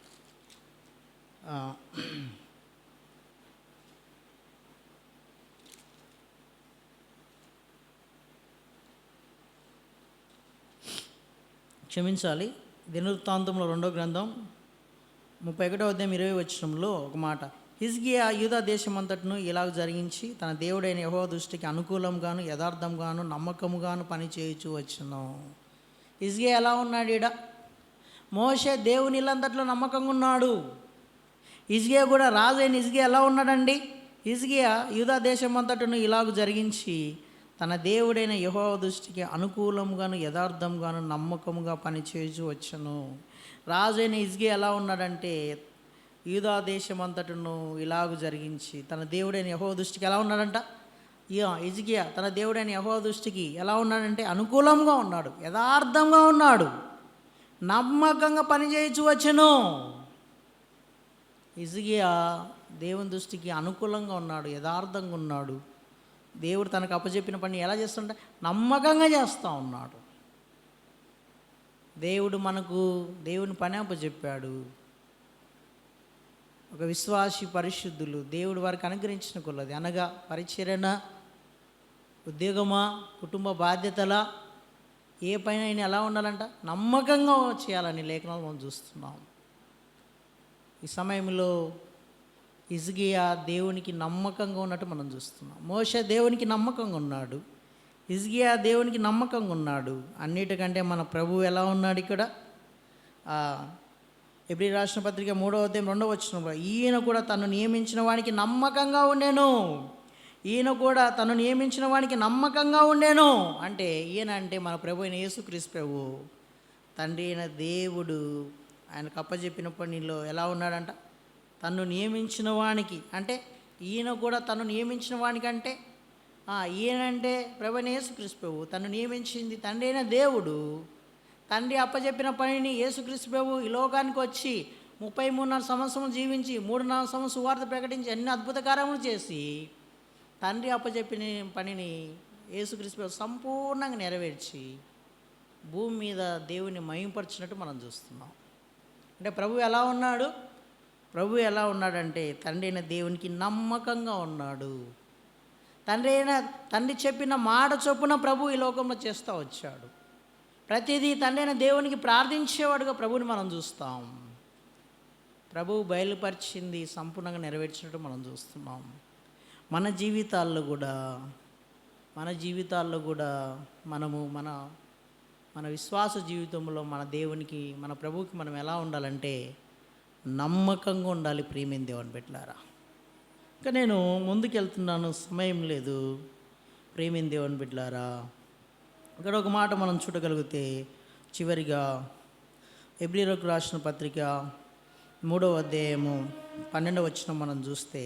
క్షమించాలి. దినవృత్తాంతంలో 2వ గ్రంథం 31వ అధ్యాయం 20వ వచనంలో ఒక మాట. హిజ్కియా యూదా దేశమంతటను ఇలాగ జరిగించి తన దేవుడైన యెహోవా దృష్టికి అనుకూలంగాను యథార్థంగాను నమ్మకముగాను పనిచేయచ్చు వచ్చును. హిజ్కియా ఎలా ఉన్నాడు? మోషే దేవుని ఇల్లంతట్లో నమ్మకంగా ఉన్నాడు. హిజ్కియా కూడా రాజు అయిన హిజ్కియా ఎలా ఉన్నాడండి? హిజ్కియా యూదా దేశమంతటను ఇలాగ జరిగించి తన దేవుడైన యెహోవా దృష్టికి అనుకూలంగాను యథార్థంగాను నమ్మకముగా పనిచేయచ్చు వచ్చును. రాజు అయిన హిజ్కియా ఎలా ఉన్నాడంటే యూదా దేశమంతటను ఇలాగ జరిగించి తన దేవుడైన యెహోవా దృష్టికి ఎలా ఉన్నాడంట? హిజ్కియా తన దేవుడైన యెహోవా దృష్టికి ఎలా ఉన్నాడంటే అనుకూలంగా ఉన్నాడు, యథార్థంగా ఉన్నాడు, నమ్మకంగా పనిచేయచ్చు వచ్చును. హిజ్కియా దేవుని దృష్టికి అనుకూలంగా ఉన్నాడు, యథార్థంగా ఉన్నాడు, దేవుడు తనకు అప్పచెప్పిన పని ఎలా చేస్తుంటే నమ్మకంగా చేస్తూ ఉన్నాడు. దేవుని పని అప్పచెప్పాడు. ఒక విశ్వాసి పరిశుద్ధులు దేవుడు వారికి అనుగ్రహించిన కొలది, అనగా పరిచర్యన, ఉద్యోగమా, కుటుంబ బాధ్యతల, ఏ పైన అయినా ఎలా ఉండాలంట, నమ్మకంగా చేయాలని లేఖనాలు మనం చూస్తున్నాం. ఈ సమయంలో హిజ్కియా దేవునికి నమ్మకంగా ఉన్నట్టు మనం చూస్తున్నాం. మోషే దేవునికి నమ్మకంగా ఉన్నాడు, హిజ్కియా దేవునికి నమ్మకంగా ఉన్నాడు. అన్నిటికంటే మన ప్రభువు ఎలా ఉన్నాడు ఇక్కడ? ఎబ్రీ రాసిన పత్రిక 3వ అధ్యాయం 2వ వచనంలో, ఈయన కూడా తను నియమించిన వానికి నమ్మకంగా ఉండేను. ఈయన కూడా తను నియమించిన వానికి నమ్మకంగా ఉండేను అంటే ఈయన అంటే మన ప్రభు అయిన యేసుక్రీస్తు ప్రభు. తండ్రి అయిన దేవుడు ఆయనకు అప్పచెప్పిన పనిలో ఎలా ఉన్నాడంట? తను నియమించిన వానికి అంటే ఈయన కూడా తను నియమించిన వానికి అంటే ఈయనంటే ప్రభు అయిన యేసుక్రీస్తు ప్రభు. తను నియమించింది తండ్రి అయిన దేవుడు. తండ్రి అప్పచెప్పిన పనిని యేసుక్రీస్తు ప్రభు ఈ లోకానికి వచ్చి 33 సంవత్సరం జీవించి 3 సంవత్సరం సువార్త ప్రకటించి అన్ని అద్భుత కార్యములు చేసి తండ్రి అప్పచెప్పిన పనిని యేసుక్రీస్తు ప్రభు సంపూర్ణంగా నెరవేర్చి భూమి మీద దేవుని మహిమపరిచినట్టు మనం చూస్తున్నాం. అంటే ప్రభు ఎలా ఉన్నాడు? ప్రభు ఎలా ఉన్నాడంటే తండ్రి అయిన దేవునికి నమ్మకంగా ఉన్నాడు. తండ్రి చెప్పిన మాట చొప్పున ప్రభు ఈ లోకంలో చేస్తూ వచ్చాడు. ప్రతిదీ తండ్రి అయిన దేవునికి ప్రార్థించేవాడుగా ప్రభుని మనం చూస్తాం. ప్రభువు బయలుపరిచింది సంపూర్ణంగా నెరవేర్చినట్టు మనం చూస్తున్నాం. మన జీవితాల్లో కూడా మనము మన విశ్వాస జీవితంలో మన దేవునికి, మన ప్రభువుకి మనం ఎలా ఉండాలంటే నమ్మకంగా ఉండాలి. ప్రియమైన దేవుని బిడ్డలారా, ఇంకా నేను ముందుకెళ్తున్నాను, సమయం లేదు. ప్రియమైన దేవుని బిడ్డలారా, ఇక్కడ ఒక మాట మనం చూడగలిగితే చివరిగా ఎబ్రీయులకు రాసిన పత్రిక 3వ అధ్యాయము 12వ వచనం మనం చూస్తే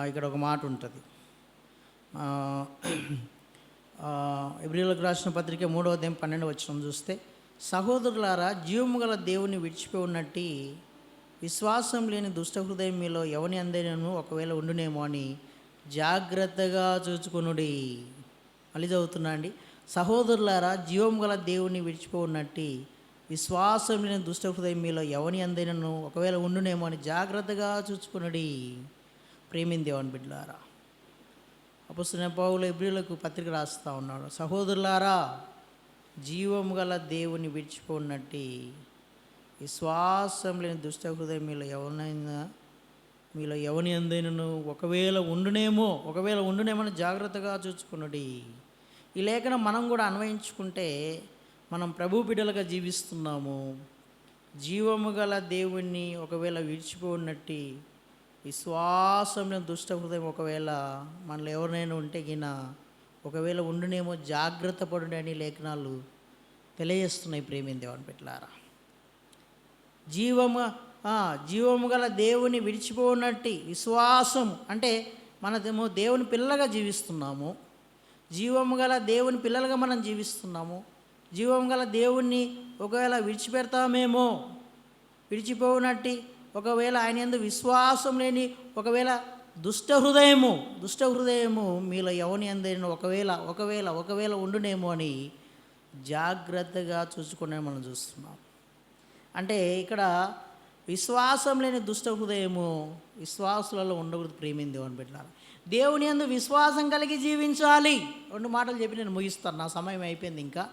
ఇక్కడ ఒక మాట ఉంటుంది. ఎబ్రీయులకు రాసిన పత్రిక 3వ అధ్యాయం 12వ వచనం చూస్తే, సహోదరులారా, జీవము గల దేవుని విడిచిపోయి ఉన్నట్టు విశ్వాసం లేని దుష్ట హృదయం మీలో ఎవని అందరినూ ఒకవేళ ఉండునేమో అని జాగ్రత్తగా చూచుకొనుడి. మళ్ళీ చదువుతున్నా అండి. సహోదరులారా, జీవము గల దేవుని విడిచిపోయి ఉన్నట్టు విశ్వాసం లేని దుష్ట హృదయం మీలో ఎవని అందరినూ ఒకవేళ ఉండునేమో అని జాగ్రత్తగా చూచుకొనుడి. ప్రేమిన దేవుని బిడ్డలారా, అపొస్తలుడైన పౌలు ఎబ్రీయులకు పత్రిక రాస్తూ ఉన్నాడు. సహోదరులారా, జీవము గల దేవుని విడిచిపోన్నట్టు విశ్వాసం లేని దుష్ట హృదయం మీలో ఎవని అందైనను ఒకవేళ ఉండునేమని జాగ్రత్తగా చూచుకున్నది. ఈ లేఖనం మనం కూడా అన్వయించుకుంటే మనం ప్రభు బిడ్డలుగా జీవిస్తున్నాము. జీవము గల దేవుణ్ణి ఒకవేళ విడిచిపోన్నట్టు విశ్వాసం లేని దుష్ట హృదయం ఒకవేళ మనలో ఎవరినైనా ఉంటే ఒకవేళ ఉండునేమో జాగ్రత్త పడుండి అని లేఖనాలు తెలియజేస్తున్నాయి. ప్రేమిన దేవుని బిడ్డలారా, జీవము గల దేవుని విడిచిపోనట్టు విశ్వాసం అంటే మనదేమో దేవుని పిల్లలుగా జీవిస్తున్నాము. జీవము గల దేవుని పిల్లలుగా మనం జీవిస్తున్నాము. జీవము గల దేవుణ్ణి ఒకవేళ విడిచిపోనట్టు ఒకవేళ ఆయన యందు విశ్వాసం లేని ఒకవేళ దుష్ట హృదయము మీలో ఎవని అందరిని ఒకవేళ ఉండునేమో అని జాగ్రత్తగా చూసుకునే మనం చూస్తున్నాం. అంటే ఇక్కడ విశ్వాసం లేని దుష్ట హృదయము విశ్వాసులలో ఉండకూడదు. ప్రేమిన దేవుని బిడ్డలారా, దేవుని యందు విశ్వాసం కలిగి జీవించాలి. 2 మాటలు చెప్పి నేను ముగిస్తాను. నా సమయం అయిపోయింది, ఇంకా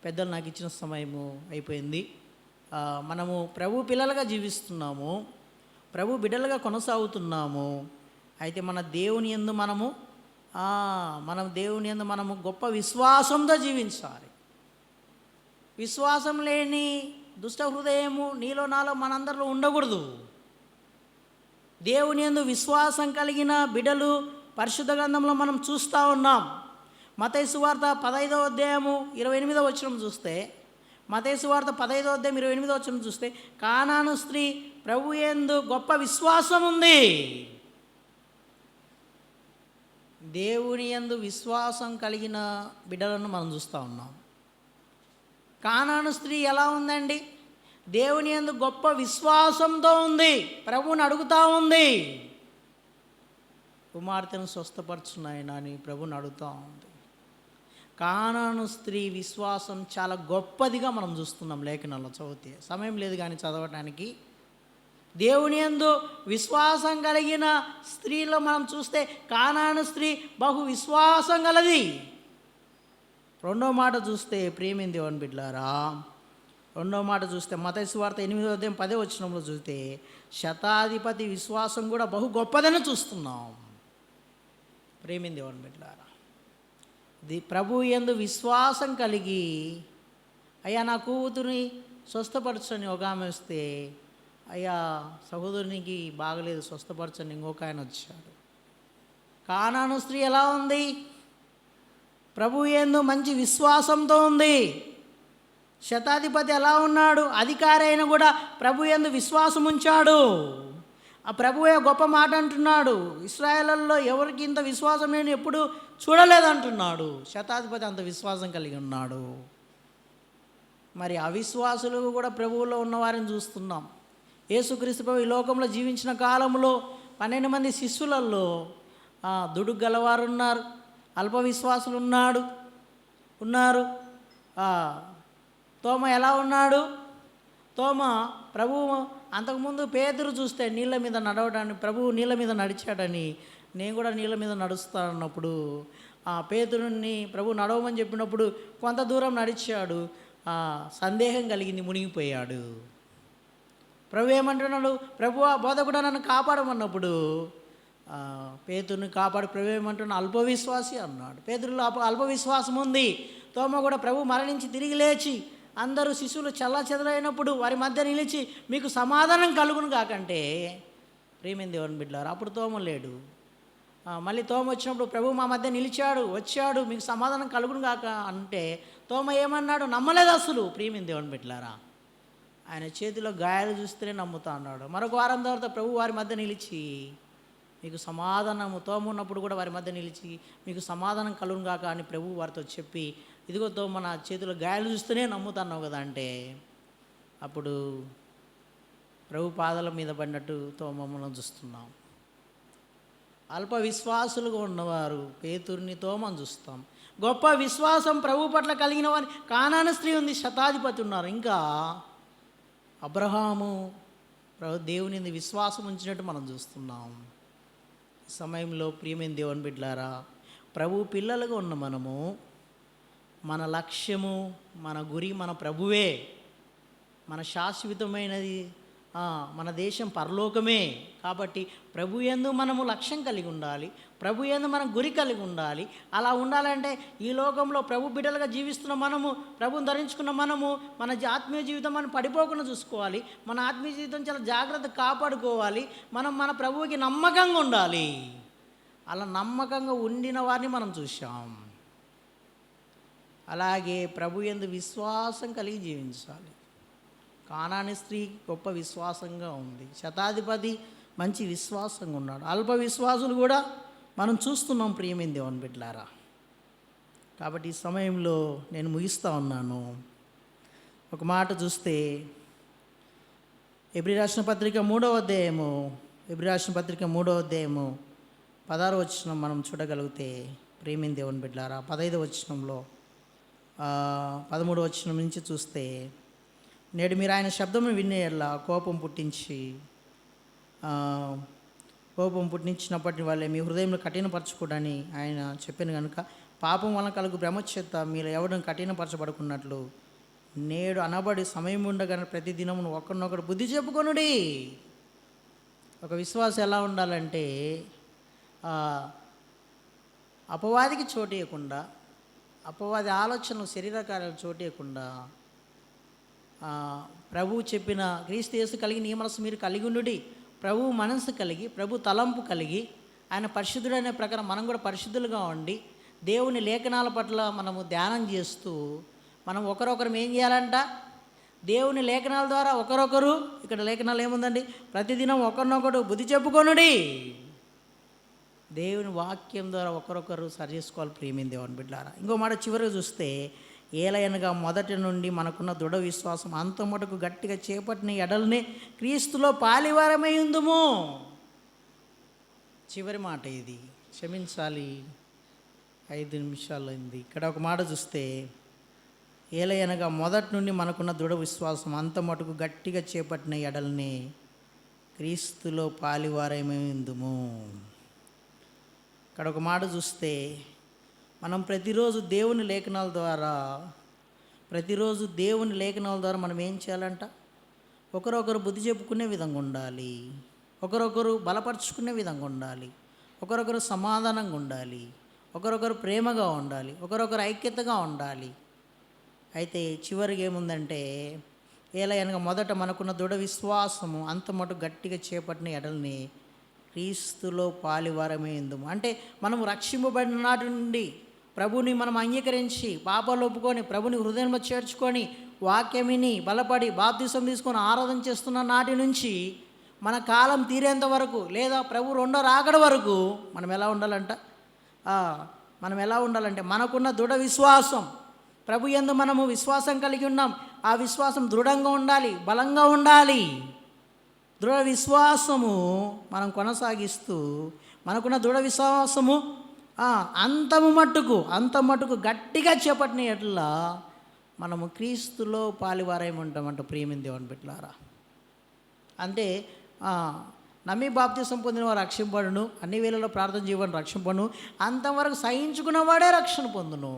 పెద్దలు నాకు ఇచ్చిన సమయము అయిపోయింది. మనము ప్రభు పిల్లలుగా జీవిస్తున్నాము, ప్రభు బిడ్డలుగా కొనసాగుతున్నాము. అయితే మన దేవుని యందు మనము గొప్ప విశ్వాసంతో జీవించాలి. విశ్వాసం లేని దుష్ట హృదయము నీలో నాలో మనందరిలో ఉండకూడదు. దేవుని యందు విశ్వాసం కలిగిన బిడ్డలు పరిశుద్ధ గ్రంథంలో మనం చూస్తూ ఉన్నాం. మత్తయి సువార్త 15వ అధ్యాయము 28వ వచనం చూస్తే, మత్తయి సువార్త 15వ అధ్యాయం 28వ వచనం చూస్తే, కానాను స్త్రీ ప్రభు యందు గొప్ప విశ్వాసం ఉంది. దేవుని యందు విశ్వాసం కలిగిన బిడ్డలను మనం చూస్తూ ఉన్నాం. కానాను స్త్రీ ఎలా ఉందండి? దేవుని యందు గొప్ప విశ్వాసంతో ఉంది, ప్రభువుని అడుగుతూ ఉంది. కుమార్తెను స్వస్థపరచున్నాయన అని ప్రభుని అడుగుతూ ఉంది. కానాను స్త్రీ విశ్వాసం చాలా గొప్పదిగా మనం చూస్తున్నాం లేఖనాల్లో చదివితే. సమయం లేదు కానీ చదవటానికి. దేవుని యందు విశ్వాసం కలిగిన స్త్రీలో మనం చూస్తే కానాను స్త్రీ బహు విశ్వాసం గలది. రెండో మాట చూస్తే ప్రియమైన దేవుని బిడ్డలారా, రెండో మాట చూస్తే మత్తయి సువార్త 8:10 చూస్తే శతాధిపతి విశ్వాసం కూడా బహు గొప్పదని చూస్తున్నాం. ప్రియమైన దేవుని బిడ్డలారా, ప్రభు యందు విశ్వాసం కలిగి అయ్యా నా కూతురిని స్వస్థపరచని ఒక ఆమె వస్తే, అయ్యా సహోదరునికి బాగలేదు స్వస్థపరచని ఇంకొక ఆయన వచ్చాడు. కానాను స్త్రీ ఎలా ఉంది? ప్రభు యందు మంచి విశ్వాసంతో ఉంది. శతాధిపతి ఎలా ఉన్నాడు? అధికారి అయిన కూడా ప్రభు యందు విశ్వాసం ఉంచాడు. ఆ ప్రభువే గొప్ప మాట అంటున్నాడు, ఇశ్రాయేలులో ఎవరికి ఇంత విశ్వాసం నేను ఎప్పుడు చూడలేదంటున్నాడు. శతాధిపతి అంత విశ్వాసం కలిగి ఉన్నాడు. మరి అవిశ్వాసులు కూడా ప్రభువులో ఉన్నవారిని చూస్తున్నాం. యేసుక్రీస్తు ప్రభు ఈ లోకంలో జీవించిన కాలంలో 12 మంది శిష్యులలో దుడుగు గలవారు ఉన్నారు, అల్ప విశ్వాసులు ఉన్నారు. తోమ ఎలా ఉన్నాడు? తోమ ప్రభువు అంతకుముందు పేతురు చూస్తే నీళ్ళ మీద నడవడాన్ని, ప్రభువు నీళ్ళ మీద నడిచాడని నేను కూడా నీళ్ళ మీద నడుస్తానన్నప్పుడు పేతురుని ప్రభు నడవమని చెప్పినప్పుడు కొంత దూరం నడిచాడు, సందేహం కలిగింది, మునిగిపోయాడు. ప్రభు ఏమంటున్నాడు? ప్రభు బోధకుడు నన్ను కాపాడమన్నప్పుడు పేతురుని కాపాడు. ప్రభు ఏమంటున్నా? అల్పవిశ్వాసి అన్నాడు. పేతురులో అల్పవిశ్వాసం ఉంది. తోమ కూడా ప్రభు మరణించి తిరిగి లేచి అందరూ శిశువులు చల్లాచెదరైనప్పుడు వారి మధ్య నిలిచి మీకు సమాధానం కలుగును కాకంటే, ప్రియమైన దేవుని బిడ్డలారా, అప్పుడు తోమ లేడు. మళ్ళీ తోమ వచ్చినప్పుడు ప్రభు మా మధ్య వచ్చాడు మీకు సమాధానం కలుగును కాక అంటే తోమ ఏమన్నాడు? నమ్మలేదు అసలు. ప్రియమైన దేవుని బిడ్డలారా, ఆయన చేతిలో గాయాలు చూస్తేనే నమ్ముతా అన్నాడు. మరొక వారం తర్వాత ప్రభు వారి మధ్య నిలిచి మీకు సమాధానము, తోమ ఉన్నప్పుడు కూడా వారి మధ్య నిలిచి మీకు సమాధానం కలుగును కాక అని ప్రభు వారితో చెప్పి, ఇదిగో తోమ నా చేతిలో గాయాలు చూస్తేనే నమ్ముతున్నావు కదా అంటే, అప్పుడు ప్రభు పాదాల మీద పడినట్టు తోమను చూస్తున్నాం. అల్ప విశ్వాసులుగా ఉన్నవారు పేతురుని, తోమను చూస్తాం. గొప్ప విశ్వాసం ప్రభు పట్ల కలిగిన వారి కానాను స్త్రీ ఉంది, శతాధిపతి ఉన్నారు. ఇంకా అబ్రహాము దేవుని విశ్వాసం ఉంచినట్టు మనం చూస్తున్నాం. ఈ సమయంలో ప్రియమైన దేవుని బిడ్డలారా, ప్రభు పిల్లలుగా ఉన్న మనము, మన లక్ష్యము, మన గురి మన ప్రభువే. మన శాశ్వతమైనది మన దేశం పరలోకమే. కాబట్టి ప్రభు యందు మనము లక్ష్యం కలిగి ఉండాలి, ప్రభు యందు మనం గురి కలిగి ఉండాలి. అలా ఉండాలంటే ఈ లోకంలో ప్రభు బిడ్డలుగా జీవిస్తున్న మనము, ప్రభుని ధరించుకున్న మనము, మన ఆత్మీయ జీవితం మనం పడిపోకుండా చూసుకోవాలి. మన ఆత్మీయ జీవితం చాలా జాగ్రత్త కాపాడుకోవాలి. మనం మన ప్రభువుకి నమ్మకంగా ఉండాలి. అలా నమ్మకంగా ఉండిన వారిని మనం చూసాం. అలాగే ప్రభు యందు విశ్వాసం కలిగి జీవించాలి. కానాని స్త్రీ గొప్ప విశ్వాసంగా ఉంది, శతాధిపతి మంచి విశ్వాసంగా ఉన్నాడు. అల్ప విశ్వాసులు కూడా మనం చూస్తున్నాం ప్రియమైన దేవుని బిడ్డలారా. కాబట్టి ఈ సమయంలో నేను ముగిస్తూ ఉన్నాను. ఒక మాట చూస్తే ఎబ్రీ రాసిన పత్రిక 3వ అధ్యాయము 16వ వచనం మనం చూడగలిగితే, ప్రియమైన దేవుని బిడ్డలారా, 15వ వచనంలో 13వ వచనం నుంచి చూస్తే, నేడు మీరు ఆయన శబ్దము వినేలా కోపం పుట్టించినప్పటి వల్లే మీ హృదయంలో కఠినపరచకూడని ఆయన చెప్పాను కనుక, పాపం వలన కలుగు భ్రమ చేత మీరు ఎవడం కఠినపరచబడుకున్నట్లు నేడు అనబడి సమయం ఉండగానే ప్రతి దినమును ఒకరినొకరు బుద్ధి చెప్పుకొనుడి. ఒక విశ్వాసం ఎలా ఉండాలంటే, అపవాదికి చోటు ఇవ్వకుండా, అపవాది ఆలోచనలు, శరీరకార్యాలు చోటు ఇవ్వకుండా, ప్రభువు చెప్పిన క్రీస్తు యేసు కలిగి నీ మనసు మీరు కలిగి ఉండుడి. ప్రభు మనసు కలిగి, ప్రభు తలంపు కలిగి, ఆయన పరిశుద్ధుడనే ప్రకారం మనం కూడా పరిశుద్ధులుగా ఉండి, దేవుని లేఖనాల పట్ల మనము ధ్యానం చేస్తూ, మనం ఒకరొకరు ఏం చేయాలంట? దేవుని లేఖనాల ద్వారా ఒకరొకరు, ఇక్కడ లేఖనాలు ఏముందండి? ప్రతిదినం ఒకరినొకరు బుద్ధి చెప్పుకొనుడి. దేవుని వాక్యం ద్వారా ఒకరొకరు సరి చేసుకోవాలి ప్రియమైన దేవుని బిడ్డలారా. ఇంకో మాట చివరిగా చూస్తే, ఏలయనగా మొదటి నుండి మనకున్న దృఢ విశ్వాసం అంత మటుకు గట్టిగా చేపట్టిన ఎడల్నే క్రీస్తులో పాలివారమై ఉందుము. చివరి మాట ఇది, క్షమించాలి 5 నిమిషాలు అయింది. ఇక్కడ ఒక మాట చూస్తే, ఏలయనగా మొదటి నుండి మనకున్న దృఢ విశ్వాసం అంత మటుకు గట్టిగా చేపట్టిన ఎడల్ని క్రీస్తులో పాలివారమైందుము. ఇక్కడ ఒక మాట చూస్తే, మనం ప్రతిరోజు దేవుని లేఖనాల ద్వారా మనం ఏం చేయాలంట? ఒకరొకరు బుద్ధి చెప్పుకునే విధంగా ఉండాలి, ఒకరొకరు బలపరుచుకునే విధంగా ఉండాలి, ఒకరొకరు సమాధానంగా ఉండాలి, ఒకరొకరు ప్రేమగా ఉండాలి, ఒకరొకరు ఐక్యతగా ఉండాలి. అయితే చివరికి ఏముందంటే, ఏలయనగా మొదట మనకున్న దృఢ విశ్వాసము అంత మటుకు గట్టిగా చేపట్టిన ఎడల్ని క్రీస్తులో పాలివారమైందుము. అంటే మనము రక్షింపబడిన నాటి నుండి ప్రభుని మనం అంగీకరించి పాపాలు ఒప్పుకొని ప్రభుని హృదయంలో చేర్చుకొని వాక్యం విని బలపడి బాప్తిసం తీసుకొని ఆరాధన చేస్తున్న నాటి నుంచి మన కాలం తీరేంత వరకు, లేదా ప్రభు రెండో రాకడ వరకు మనం ఎలా ఉండాలంటే మనకున్న దృఢ విశ్వాసం, ప్రభు యందు మనము విశ్వాసం కలిగి ఉన్నాం, ఆ విశ్వాసం దృఢంగా ఉండాలి, బలంగా ఉండాలి. దృఢ విశ్వాసము మనం కొనసాగిస్తూ మనకున్న దృఢ విశ్వాసము అంత మట్టుకు గట్టిగా చేపట్టిన ఎట్లా మనము క్రీస్తులో పాలివారై ఉంటామంట. ప్రియమైన దేవుని బిడ్డలారా, అంటే నమ్మి బాప్తిసం పొందిన వారు రక్షింపడును, అన్ని వేళల్లో ప్రార్థన చేయబడిన రక్షింపడును, అంతవరకు సహించుకున్నవాడే రక్షణ పొందును.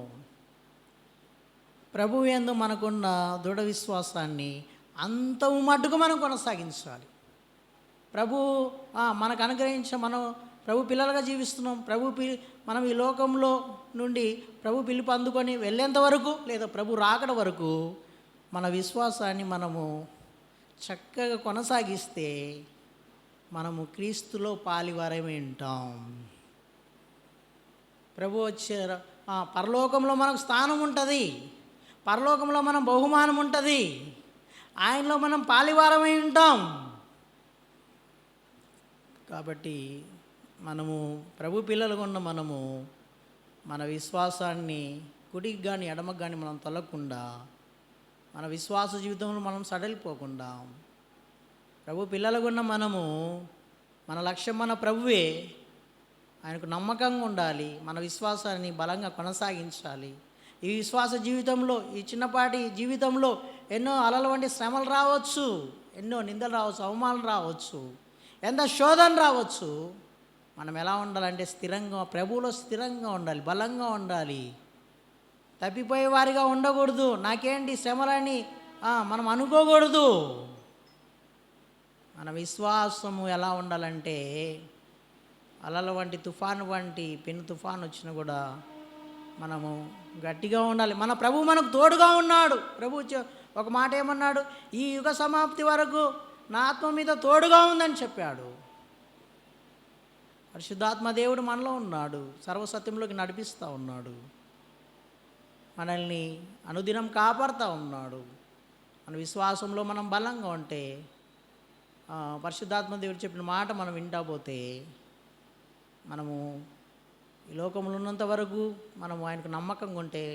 ప్రభువు యందు మనకున్న దృఢ విశ్వాసాన్ని అంత మట్టుకు మనం కొనసాగించాలి. ప్రభు మనకు అనుగ్రహించిన మనం ప్రభు పిల్లలుగా జీవిస్తున్నాం. మనం ఈ లోకంలో నుండి ప్రభు పిలుపు అందుకొని వెళ్ళేంత వరకు, లేదా ప్రభు రాకడ వరకు మన విశ్వాసాన్ని మనము చక్కగా కొనసాగిస్తే మనము క్రీస్తులో పాలివారమై ఉంటాం. ప్రభు వచ్చే పరలోకంలో మనకు స్థానం ఉంటుంది, పరలోకంలో మనం బహుమానం ఉంటుంది, ఆయనలో మనం పాలివారమై ఉంటాం. కాబట్టి మనము ప్రభు పిల్లలుగా ఉన్న మనము మన విశ్వాసాన్ని కుడికి కానీ ఎడమకు కానీ మనం తొలగకుండా, మన విశ్వాస జీవితంలో మనం సడలిపోకుండా, ప్రభు పిల్లలుగా ఉన్న మనము మన లక్ష్యం మన ప్రభువే, ఆయనకు నమ్మకంగా ఉండాలి, మన విశ్వాసాన్ని బలంగా కొనసాగించాలి. ఈ విశ్వాస జీవితంలో, ఈ చిన్నపాటి జీవితంలో ఎన్నో అలల వంటి శ్రమలు రావచ్చు, ఎన్నో నిందలు రావచ్చు, అవమానాలు రావచ్చు, ఎంత శోధన రావచ్చు. మనం ఎలా ఉండాలంటే స్థిరంగా, ప్రభువులో స్థిరంగా ఉండాలి, బలంగా ఉండాలి, తప్పిపోయే వారిగా ఉండకూడదు. నాకేంటి శ్రమలని మనం అనుకోకూడదు. మన విశ్వాసము ఎలా ఉండాలంటే అలల వంటి తుఫాను వంటి పెను తుఫాను వచ్చినా కూడా మనము గట్టిగా ఉండాలి. మన ప్రభు మనకు తోడుగా ఉన్నాడు. ప్రభు ఒక మాట ఏమన్నాడు? ఈ యుగ సమాప్తి వరకు నా ఆత్మ మీద తోడుగా ఉందని చెప్పాడు. పరిశుద్ధాత్మ దేవుడు మనలో ఉన్నాడు, సర్వసత్యంలోకి నడిపిస్తూ ఉన్నాడు, మనల్ని అనుదినం కాపాడుతూ ఉన్నాడు. మన విశ్వాసంలో మనం బలంగా ఉంటే, పరిశుద్ధాత్మ దేవుడు చెప్పిన మాట మనం వింటాపోతే, మనము ఈ లోకంలో ఉన్నంత వరకు మనము ఆయనకు నమ్మకంగా ఉంటే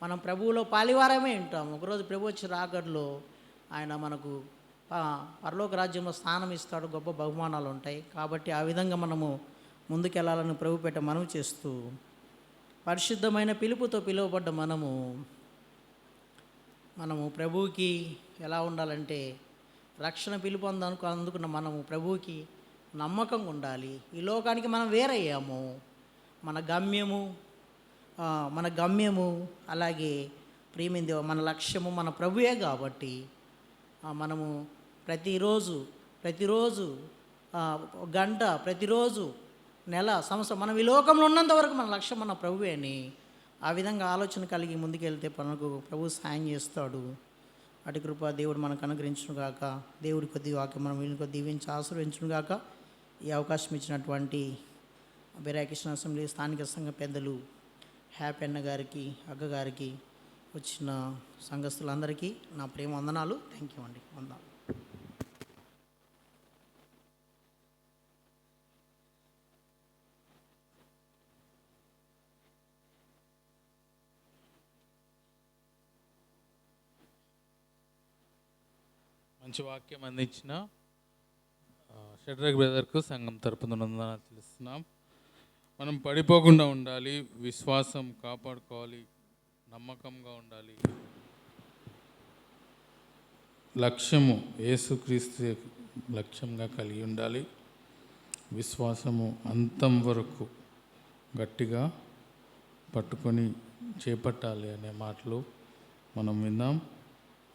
మనం ప్రభువులో పాలివారమే ఉంటాము. ఒకరోజు ప్రభు వచ్చి రాకడలో ఆయన మనకు పరలోక రాజ్యంలో స్థానం ఇస్తాడు, గొప్ప బహుమానాలు ఉంటాయి. కాబట్టి ఆ విధంగా మనము ముందుకెళ్ళాలని ప్రభు పేట మనవి చేస్తూ, పరిశుద్ధమైన పిలుపుతో పిలువబడ్డ మనము ప్రభువుకి ఎలా ఉండాలంటే, రక్షణ పిలుపు అందుకున్న మనము ప్రభువుకి నమ్మకంగా ఉండాలి. ఈ లోకానికి మనం వేరయ్యాము, మన గమ్యము అలాగే ప్రియమైంది మన లక్ష్యము మన ప్రభువే. కాబట్టి మనము ప్రతిరోజు గంట, ప్రతిరోజు నెల, సంవత్సరం, మనం ఈ లోకంలో ఉన్నంత వరకు మన లక్ష్యం మన ప్రభువే అని ఆ విధంగా ఆలోచన కలిగి ముందుకెళ్తే మనకు ప్రభు సాయం చేస్తాడు. అటు కృప దేవుడు మనకు అనుగ్రహించును గాక. దేవుడి కొద్ది వాక్యం మనం వీళ్ళని కొద్ది దీవించి ఆశీర్వదించును గాక. ఈ అవకాశం ఇచ్చినటువంటి బెరాకృష్ణ అసెంబ్లీ స్థానిక సంఘ పెద్దలు హ్యాపీ అన్న గారికి, అగ్గ గారికి, వచ్చిన సంఘస్థులందరికీ నా ప్రేమ వందనాలు. థ్యాంక్ యూ అండి. వందనాలు. మంచి వాక్యం అందించిన షడ్రక్ బ్రదర్కు సంఘం తరపున వందనాలు తెలుస్తున్నాం. మనం పడిపోకుండా ఉండాలి, విశ్వాసం కాపాడుకోవాలి, నమ్మకంగా ఉండాలి. లక్ష్యము యేసుక్రీస్తు లక్ష్యంగా కలిగి ఉండాలి. విశ్వాసము అంతం వరకు గట్టిగా పట్టుకొని చేపట్టాలి అనే మాటలు మనం విందాం.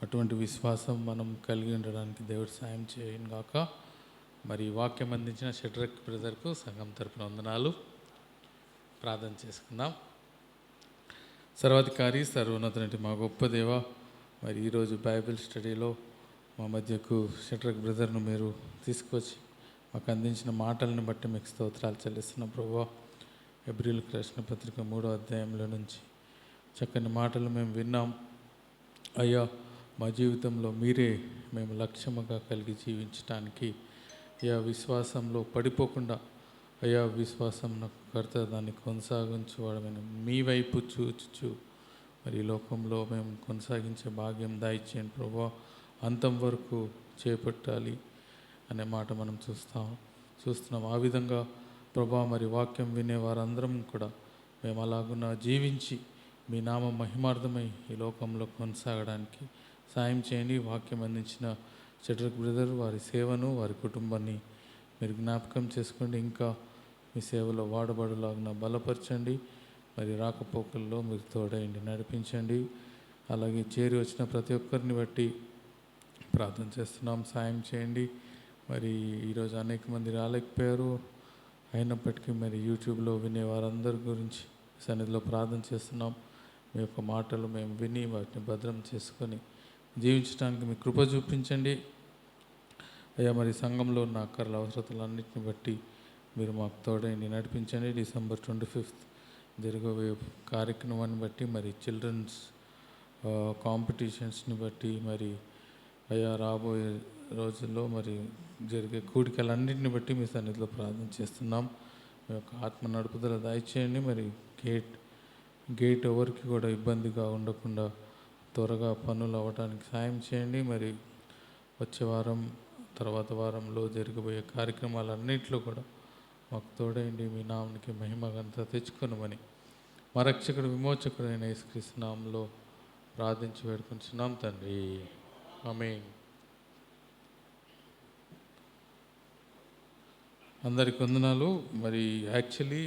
అటువంటి విశ్వాసం మనం కలిగి ఉండడానికి దేవుడు సాయం చేయను గాక. మరి వాక్యం అందించిన షడ్రక్ బ్రదర్కు సంఘం తరపున వందనాలు. ప్రార్థన చేసుకుందాం. సర్వాధికారి సర్వోన్నతుని మా గొప్ప దేవ, మరి ఈరోజు బైబిల్ స్టడీలో మా మధ్యకు షడ్రక్ బ్రదర్ను మీరు తీసుకొచ్చి మాకు అందించిన మాటలను బట్టి మీకు స్తోత్రాలు చెల్లిస్తున్న ప్రభువా. ఎబ్రిల్ రాసిన పత్రిక 3వ అధ్యాయంలో నుంచి చక్కని మాటలు మేము విన్నాం. అయ్యా, మా జీవితంలో మీరే మేము లక్ష్యముగా కలిగి జీవించటానికి అయ్యా విశ్వాసంలో పడిపోకుండా అయ్యా విశ్వాసం కర్త దాన్ని కొనసాగించువాడమైన మీ వైపు చూచుచు మరి ఈ లోకంలో మేము కొనసాగించే భాగ్యం దాయిచ్చేయండి ప్రభువా. అంతం వరకు చేపట్టాలి అనే మాట మనం చూస్తున్నాం. ఆ విధంగా ప్రభా మరి వాక్యం వినే వారందరం కూడా మేము అలాగున్న జీవించి మీ నామ మహిమార్థమై ఈ లోకంలో కొనసాగడానికి సాయం చేయండి. వాక్యం అందించిన షడ్రక్ బ్రదర్ వారి సేవను వారి కుటుంబాన్ని మీరు జ్ఞాపకం చేసుకోండి. ఇంకా మీ సేవలో వాడబడులాగిన బలపరచండి. మరి రాకపోకల్లో మీరు తోడయండి, నడిపించండి. అలాగే చేరి వచ్చిన ప్రతి ఒక్కరిని బట్టి ప్రార్థన చేస్తున్నాం, సాయం చేయండి. మరి ఈరోజు అనేక మంది రాలేకపోయారు, అయినప్పటికీ మరి యూట్యూబ్లో వినే వారందరి గురించి సన్నిధిలో ప్రార్థన చేస్తున్నాం. మీ యొక్క మాటలు మేము విని వాటిని భద్రం చేసుకొని జీవించడానికి మీ కృప చూపించండి అయ్యా. మరి సంఘంలో ఉన్న అక్కర్ల అవసరతలన్నింటిని బట్టి మీరు మాకు తోడైంది, నడిపించండి. December 25th జరగబోయే కార్యక్రమాన్ని బట్టి మరి చిల్డ్రన్స్ కాంపిటీషన్స్ని బట్టి మరి అయ్యా రాబోయే రోజుల్లో మరి జరిగే కూడికలన్నింటిని బట్టి మీ సన్నిధిలో ప్రార్థన చేస్తున్నాం. మీ యొక్క ఆత్మ నడుపుదల దయచేయండి. మరి గేట్ ఎవరికి కూడా ఇబ్బందిగా ఉండకుండా త్వరగా పనులు అవ్వడానికి సాయం చేయండి. మరి వచ్చే వారం తర్వాత వారంలో జరగబోయే కార్యక్రమాలన్నింటిలో కూడా మాకు తోడైండి. మీ నామానికి మహిమగంతా తెచ్చుకొనమని మా రక్షకుడు విమోచకుడైన యేసుక్రీస్తు నామములో ప్రార్థించి వేడుకుంటున్నాం తండ్రి, ఆమేన్. అందరికి వందనాలు. మరి యాక్చువల్లీ